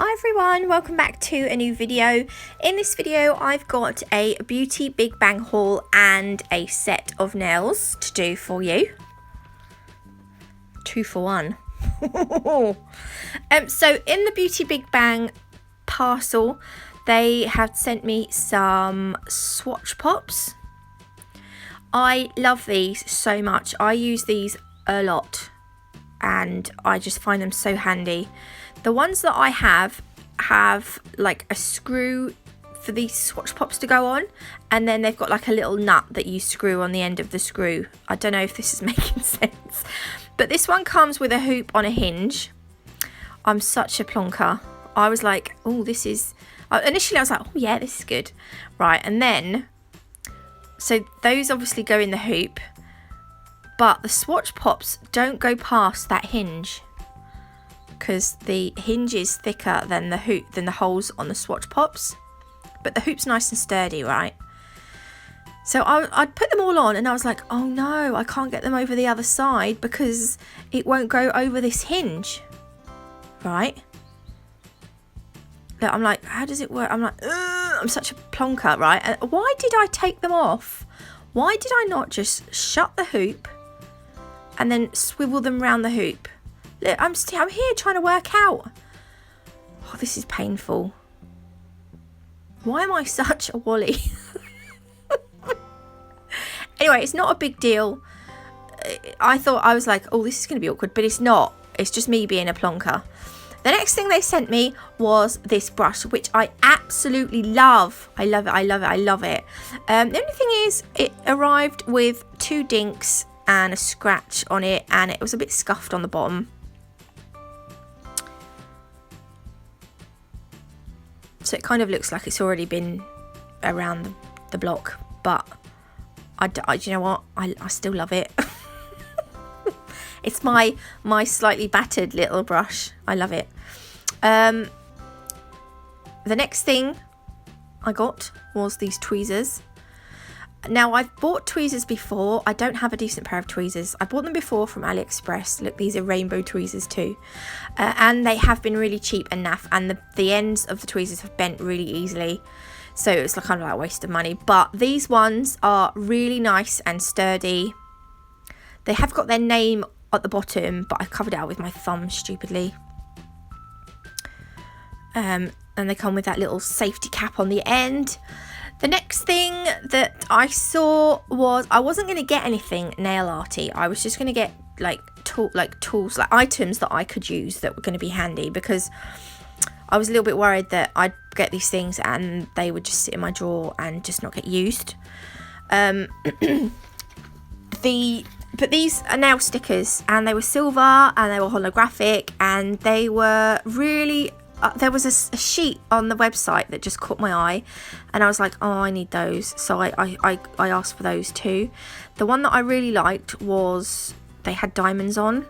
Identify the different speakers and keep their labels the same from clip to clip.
Speaker 1: Hi everyone, welcome back to a new video. In this video I've got a Beauty Big Bang haul and a set of nails to do for you. 2 for 1. So in the Beauty Big Bang parcel they have sent me some swatch pops. I love these so much. I use these a lot and I just find them so handy. The ones that I have like a screw for these swatch pops to go on, and then they've got like a little nut that you screw on the end of the screw. I don't know if this is making sense, but this one comes with a hoop on a hinge. I'm such a plonker. I was like, oh, this is, initially I was like, oh yeah, this is good. Right, and then, so those obviously go in the hoop, but the swatch pops don't go past that hinge, because the hinge is thicker than the hoop, than the holes on the swatch pops, but the hoop's nice and sturdy, right? So I'd put them all on and I was like, oh no, I can't get them over the other side because it won't go over this hinge, right? Look, I'm like, how does it work? I'm like, I'm such a plonker, right? And why did I take them off? Why did I not just shut the hoop and then swivel them around the hoop? Look, I'm here trying to work out. Oh, this is painful. Why am I such a wally? Anyway, it's not a big deal. I was like, oh, this is going to be awkward, but it's not. It's just me being a plonker. The next thing they sent me was this brush, which I absolutely love. I love it, I love it, I love it. The only thing is, it arrived with 2 dinks and a scratch on it, and it was a bit scuffed on the bottom. So it kind of looks like it's already been around the block, but you know what? I still love it. It's my slightly battered little brush. I love it. The next thing I got was these tweezers. Now, I've bought tweezers before. I don't have a decent pair of tweezers. I bought them before from AliExpress. Look, these are rainbow tweezers too. And they have been really cheap and naff. And the ends of the tweezers have bent really easily. So it's like kind of like a waste of money. But these ones are really nice and sturdy. They have got their name at the bottom, but I covered it out with my thumb stupidly. And they come with that little safety cap on the end. The next thing that I saw was, I wasn't going to get anything nail arty. I was just going to get like tools, like items that I could use that were going to be handy, because I was a little bit worried that I'd get these things and they would just sit in my drawer and just not get used. But these are nail stickers, and they were silver and they were holographic, and they were really there was a sheet on the website that just caught my eye, and I was like, oh, I need those. So I asked for those too. The one that I really liked was, they had diamonds on.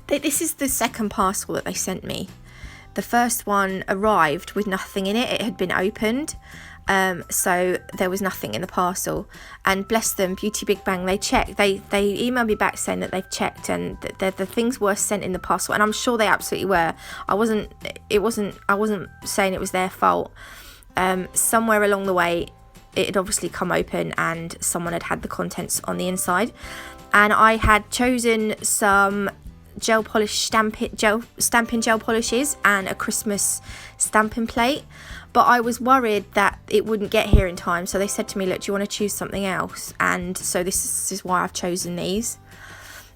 Speaker 1: This is the second parcel that they sent me. The first one arrived with nothing in it. It had been opened. So there was nothing in the parcel, and bless them, Beauty Big Bang, they checked, they emailed me back saying that they've checked and that the things were sent in the parcel, and I'm sure they absolutely were. I wasn't saying it was their fault. Somewhere along the way it had obviously come open and someone had the contents on the inside, and I had chosen some gel polish stamping gel polishes and a Christmas stamping plate, but I was worried that it wouldn't get here in time, so they said to me, look, do you want to choose something else? And so this is why I've chosen these.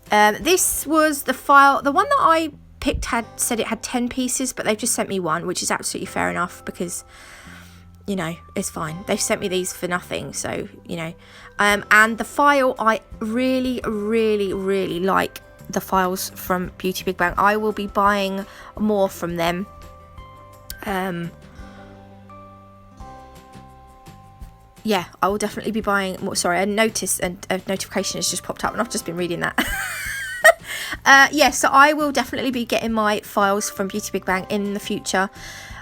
Speaker 1: This was the file. The one that I picked said it had 10 pieces, but they've just sent me 1, which is absolutely fair enough, because, you know, it's fine. They've sent me these for nothing, so, you know. And the file, I really, really, really like the files from Beauty Big Bang. I will be buying more from them. Yeah, I will definitely be buying more. Sorry, a notification has just popped up and I've just been reading that. Yeah, so I will definitely be getting my files from Beauty Big Bang in the future.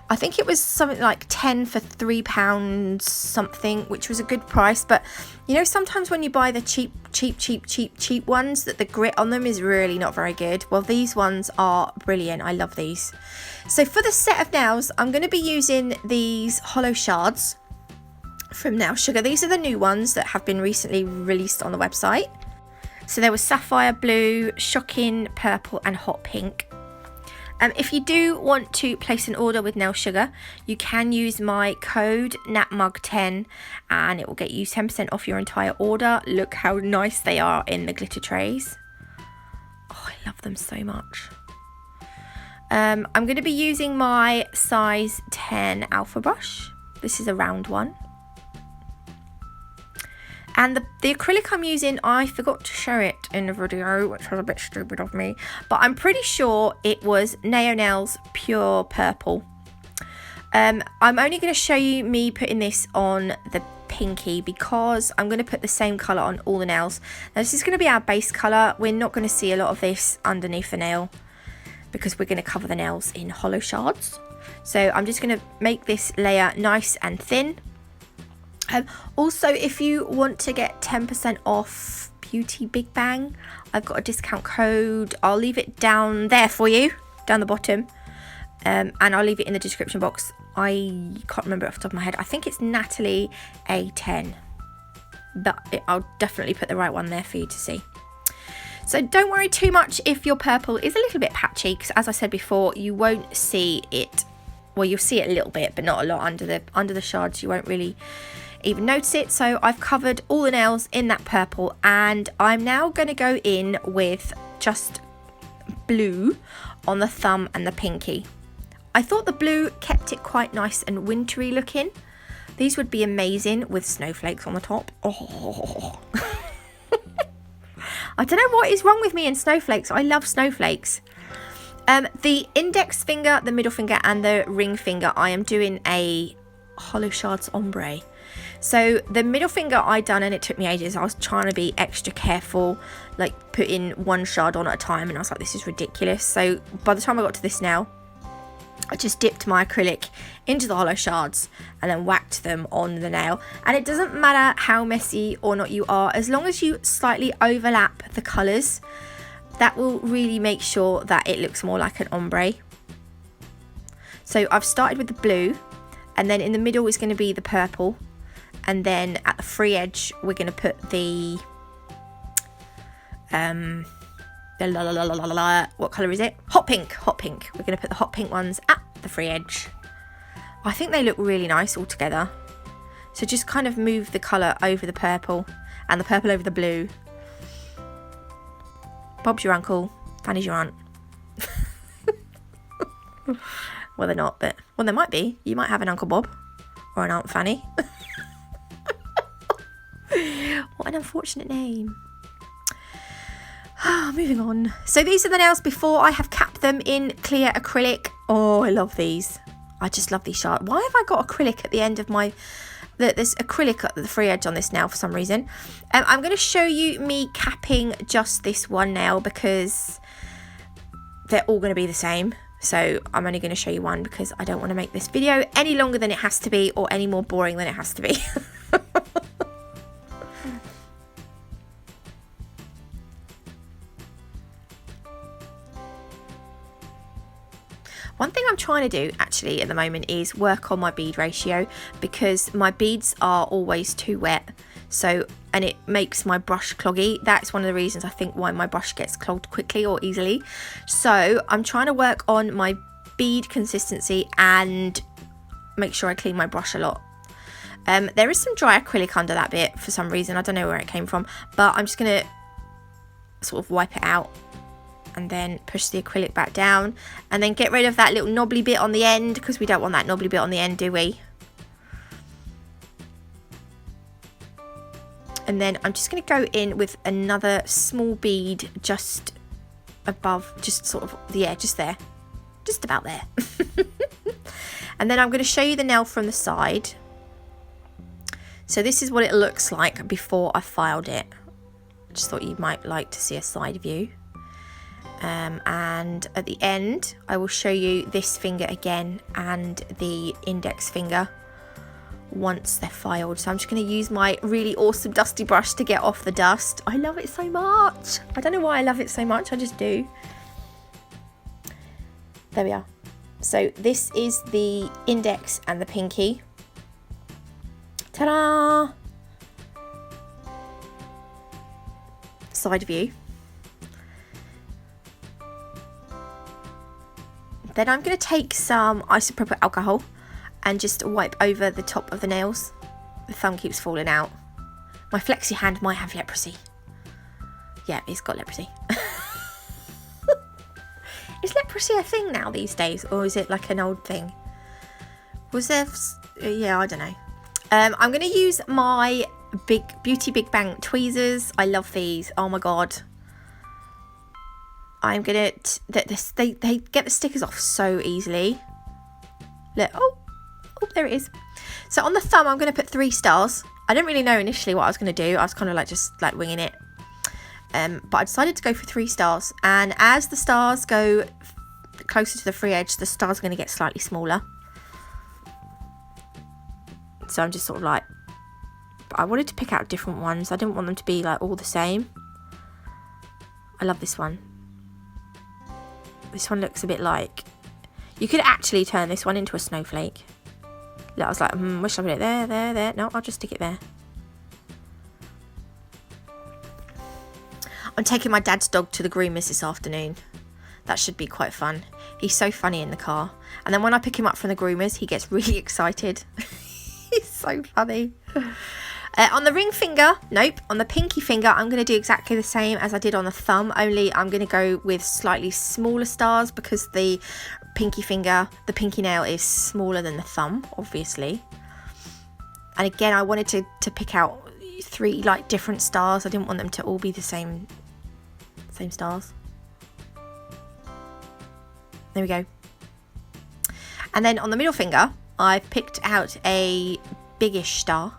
Speaker 1: I think it was something like 10 for £3 something, which was a good price. But you know, sometimes when you buy the cheap ones, that the grit on them is really not very good. Well, these ones are brilliant. I love these. So for the set of nails, I'm going to be using these Holo shards from Nail Sugar. These are the new ones that have been recently released on the website. So there was Sapphire Blue, Shocking Purple and Hot Pink. If you do want to place an order with Nail Sugar, you can use my code NATMUG10 and it will get you 10% off your entire order. Look how nice they are in the glitter trays. Oh, I love them so much. I'm going to be using my size 10 alpha brush. This is a round one. And the acrylic I'm using, I forgot to show it in the video, which was a bit stupid of me. But I'm pretty sure it was Nails Pure Purple. I'm only going to show you me putting this on the pinky because I'm going to put the same colour on all the nails. Now this is going to be our base colour. We're not going to see a lot of this underneath the nail because we're going to cover the nails in Holo shards. So I'm just going to make this layer nice and thin. Also, if you want to get 10% off Beauty Big Bang, I've got a discount code. I'll leave it down there for you, down the bottom, and I'll leave it in the description box. I can't remember off the top of my head. I think it's Natalie A10, but I'll definitely put the right one there for you to see. So don't worry too much if your purple is a little bit patchy, because as I said before, you won't see it. Well, you'll see it a little bit, but not a lot under the shards. You won't really even notice it. So I've covered all the nails in that purple, and I'm now going to go in with just blue on the thumb and the pinky. I thought the blue kept it quite nice and wintry looking. These would be amazing with snowflakes on the top. Oh. I don't know what is wrong with me and snowflakes. I love snowflakes. The index finger, the middle finger and the ring finger, I am doing a Holo shards ombre. So the middle finger I done, and it took me ages. I was trying to be extra careful, like putting one shard on at a time, and I was like, this is ridiculous. So by the time I got to this nail, I just dipped my acrylic into the Holo shards and then whacked them on the nail. And it doesn't matter how messy or not you are, as long as you slightly overlap the colours, that will really make sure that it looks more like an ombre. So I've started with the blue, and then in the middle is going to be the purple, and then at the free edge we're going to put the what colour is it? Hot pink. We're going to put the hot pink ones at the free edge. I think they look really nice all together. So just kind of move the colour over the purple and the purple over the blue. Bob's your uncle, Fanny's your aunt. Well, they're not, but well, there might be. You might have an Uncle Bob or an Aunt Fanny. What an unfortunate name. Moving on. So these are the nails before I have capped them in clear acrylic. Oh, I love these. I just love these shards. Why have I got acrylic at the end of my... There's acrylic at the free edge on this nail for some reason. I'm going to show you me capping just this one nail because they're all going to be the same. So I'm only going to show you one because I don't want to make this video any longer than it has to be or any more boring than it has to be. One thing I'm trying to do actually at the moment is work on my bead ratio because my beads are always too wet. So, and it makes my brush cloggy. That's one of the reasons I think why my brush gets clogged quickly or easily. So I'm trying to work on my bead consistency and make sure I clean my brush a lot. There is some dry acrylic under that bit for some reason. I don't know where it came from, but I'm just going to sort of wipe it out and then push the acrylic back down and then get rid of that little knobbly bit on the end because we don't want that knobbly bit on the end, do we? And then I'm just going to go in with another small bead just above, just sort of, yeah, just there, just about there. And then I'm going to show you the nail from the side. So this is what it looks like before I filed it. Just thought you might like to see a side view. And at the end I will show you this finger again and the index finger once they're filed. So I'm just going to use my really awesome dusty brush to get off the dust. I love it so much. I don't know why I love it so much, I just do. There we are. So this is the index and the pinky. Ta-da! Side view. Then I'm going to take some isopropyl alcohol and just wipe over the top of the nails. The thumb keeps falling out. My flexi hand might have leprosy. Yeah, it's got leprosy. Is leprosy a thing now these days, or is it like an old thing? Was there... yeah, I don't know. I'm going to use my Beauty Big Bang tweezers. I love these. Oh my god. I'm going to... They get the stickers off so easily. Look. Oh, there it is. So on the thumb, I'm going to put 3 stars. I didn't really know initially what I was going to do. I was kind of like just like winging it. But I decided to go for 3 stars. And as the stars go closer to the free edge, the stars are going to get slightly smaller. So I'm just sort of like... I wanted to pick out different ones. I didn't want them to be like all the same. I love this one. This one looks a bit like... You could actually turn this one into a snowflake. Look, I was like, wish I put it there. No, I'll just stick it there. I'm taking my dad's dog to the groomers this afternoon. That should be quite fun. He's so funny in the car. And then when I pick him up from the groomers, he gets really excited. He's so funny. On the ring finger, nope. On the pinky finger, I'm going to do exactly the same as I did on the thumb. Only I'm going to go with slightly smaller stars because the pinky finger, the pinky nail is smaller than the thumb, obviously. And again, I wanted to pick out 3 like different stars. I didn't want them to all be the same stars. There we go. And then on the middle finger, I've picked out a biggish star.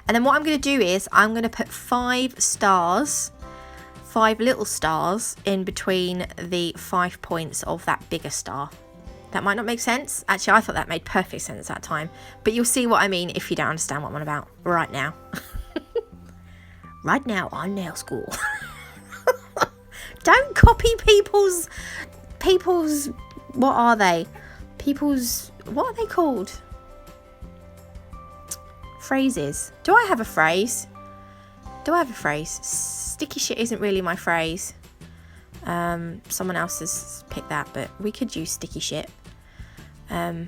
Speaker 1: And then what I'm going to do is I'm going to put 5 stars, 5 little stars in between the 5 points of that bigger star. That might not make sense. Actually, I thought that made perfect sense that time. But you'll see what I mean if you don't understand what I'm on about right now. Right now on Nail School. Don't copy people's, what are they? What are they called? Phrases. Do I have a phrase? Sticky shit isn't really my phrase. Someone else has picked that, but we could use sticky shit. Oh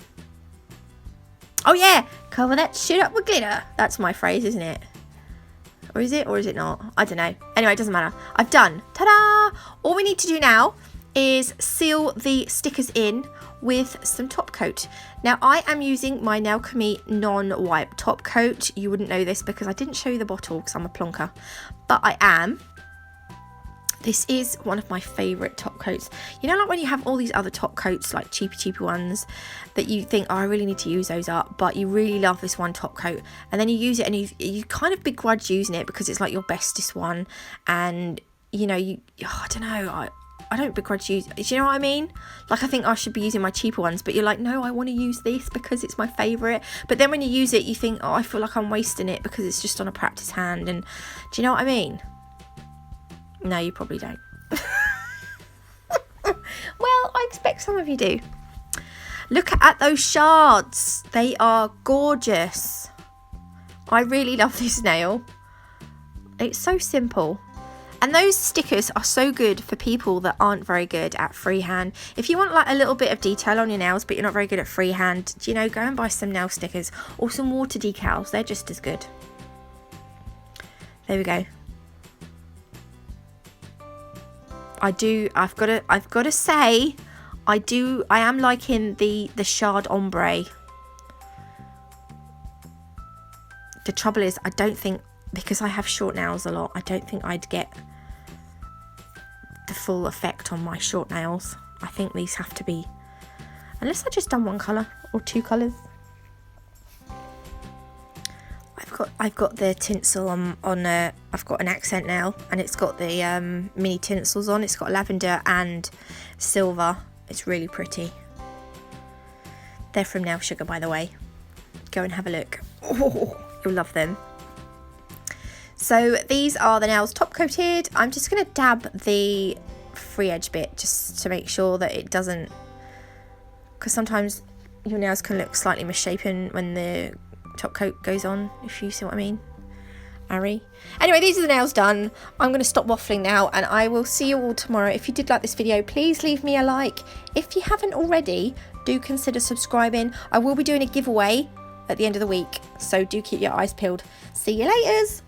Speaker 1: yeah, cover that shit up with glitter. That's my phrase, isn't it? Or is it not? I don't know. Anyway, it doesn't matter. I've done. Ta-da! All we need to do now is seal the stickers in with some top coat. Now I am using my Nail Chemie non-wipe top coat. You wouldn't know this because I didn't show you the bottle because I'm a plonker, but I am. This is one of my favourite top coats. You know, like when you have all these other top coats, like cheapy ones, that you think, oh, I really need to use those up, but you really love this one top coat, and then you use it and you kind of begrudge using it because it's like your bestest one, and you know, I don't know, I don't begrudge use. Do you know what I mean? Like, I think I should be using my cheaper ones, but you're like, no, I want to use this because it's my favourite. But then when you use it, you think, oh, I feel like I'm wasting it because it's just on a practice hand. And do you know what I mean? No, you probably don't. Well, I expect some of you do. Look at those shards. They are gorgeous. I really love this nail. It's so simple. And those stickers are so good for people that aren't very good at freehand. If you want like a little bit of detail on your nails, but you're not very good at freehand, you know, go and buy some nail stickers or some water decals. They're just as good. There we go. I've got to say, I am liking the shard ombre. The trouble is, I don't think, because I have short nails a lot, I don't think I'd get the full effect on my short nails. I think these have to be, unless I just done one colour or 2 colours. I've got the tinsel on I've got an accent nail, and it's got the mini tinsels on. It's got lavender and silver. It's really pretty. They're from Nail Sugar, by the way. Go and have a look. Oh, you'll love them. So these are the nails top coated. I'm just going to dab the free edge bit just to make sure that it doesn't, because sometimes your nails can look slightly misshapen when the top coat goes on, if you see what I mean. Ari. Anyway, these are the nails done. I'm going to stop waffling now, and I will see you all tomorrow. If you did like this video, please leave me a like. If you haven't already, do consider subscribing. I will be doing a giveaway at the end of the week, so do keep your eyes peeled. See you later.